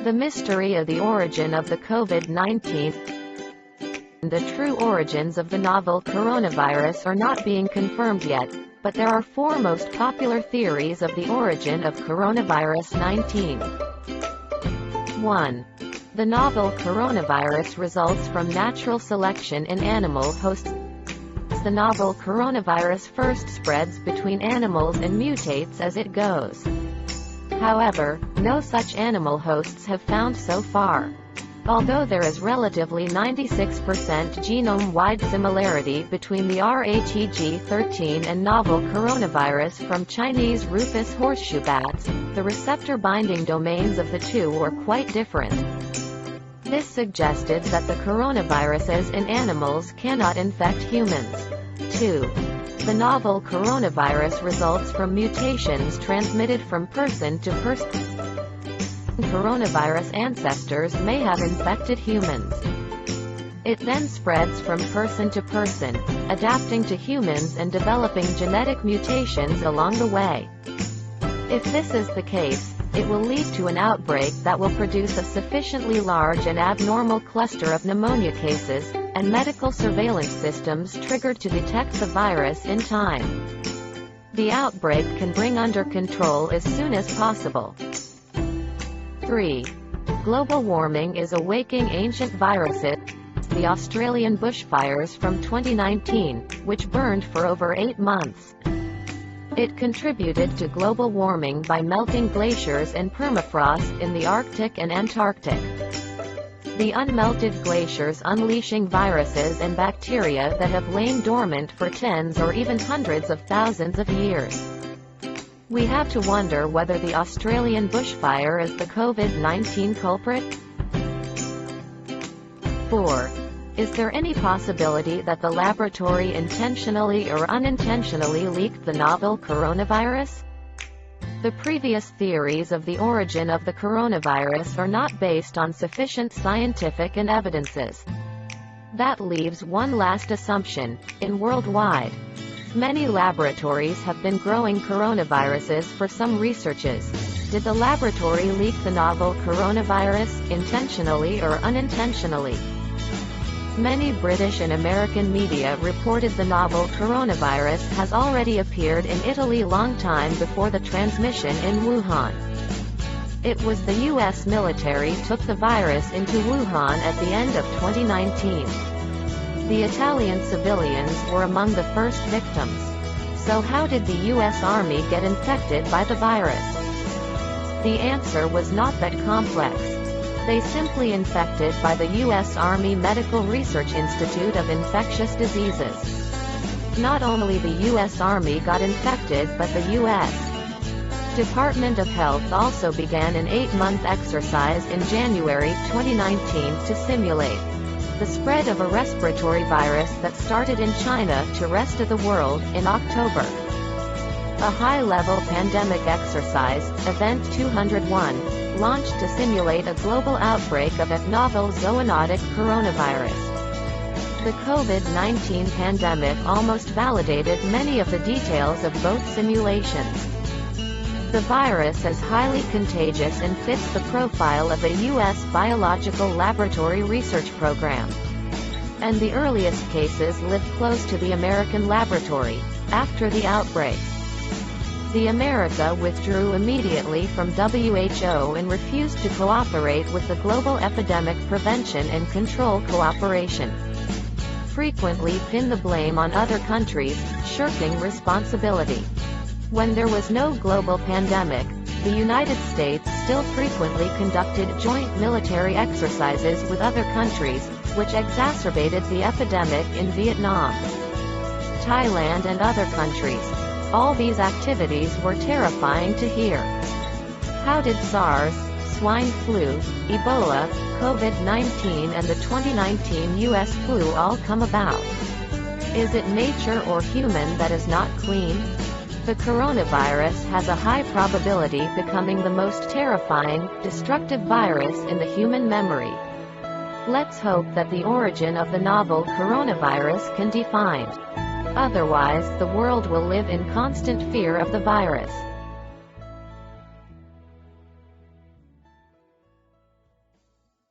The mystery of the origin of the COVID-19. The true origins of the novel coronavirus are not being confirmed yet, but there are four most popular theories of the origin of coronavirus 19. 1. The novel coronavirus results from natural selection in animal hosts. The novel coronavirus first spreads between animals and mutates as it goes. However, no such animal hosts have found so far. Although there is relatively 96% genome-wide similarity between the RATG13 and novel coronavirus from Chinese rufous horseshoe bats, the receptor binding domains of the two were quite different. This suggested that the coronaviruses in animals cannot infect humans. 2. The novel coronavirus results from mutations transmitted from person to person. Coronavirus ancestors may have infected humans. It then spreads from person to person, adapting to humans and developing genetic mutations along the way. If this is the case, it will lead to an outbreak that will produce a sufficiently large and abnormal cluster of pneumonia cases, and medical surveillance systems triggered to detect the virus in time. The outbreak can bring under control as soon as possible. 3. Global warming is awaking ancient viruses. The Australian bushfires from 2019, which burned for over 8 months. It contributed to global warming by melting glaciers and permafrost in the Arctic and Antarctic. The unmelted glaciers unleashing viruses and bacteria that have lain dormant for tens or even hundreds of thousands of years. We have to wonder whether the Australian bushfire is the COVID-19 culprit. 4. Is there any possibility that the laboratory intentionally or unintentionally leaked the novel coronavirus? The previous theories of the origin of the coronavirus are not based on sufficient scientific and evidences. That leaves one last assumption: worldwide. Many laboratories have been growing coronaviruses for some researches. Did the laboratory leak the novel coronavirus, intentionally or unintentionally? Many British and American media reported the novel coronavirus has already appeared in Italy long time before the transmission in Wuhan. It was the US military took the virus into Wuhan at the end of 2019. The Italian civilians were among the first victims. So how did the US Army get infected by the virus? The answer was not that complex. They simply infected by the U.S. Army Medical Research Institute of Infectious Diseases. Not only the U.S. Army got infected, but the U.S. Department of Health also began an 8-month exercise in January 2019 to simulate the spread of a respiratory virus that started in China to rest of the world in October. A high-level pandemic exercise, Event 201, launched to simulate a global outbreak of a novel zoonotic coronavirus. The COVID-19 pandemic almost validated many of the details of both simulations. The virus is highly contagious and fits the profile of a U.S. biological laboratory research program. And the earliest cases lived close to the American laboratory, after the outbreak. The America withdrew immediately from WHO and refused to cooperate with the Global Epidemic Prevention and Control Cooperation. Frequently pin the blame on other countries, shirking responsibility. When there was no global pandemic, the United States still frequently conducted joint military exercises with other countries, which exacerbated the epidemic in Vietnam, Thailand and other countries. All these activities were terrifying to hear. How did SARS, swine flu, Ebola, COVID-19 and the 2019 US flu all come about? Is it nature or human that is not clean? The coronavirus has a high probability becoming the most terrifying, destructive virus in the human memory. Let's hope that the origin of the novel coronavirus can be defined. Otherwise, the world will live in constant fear of the virus.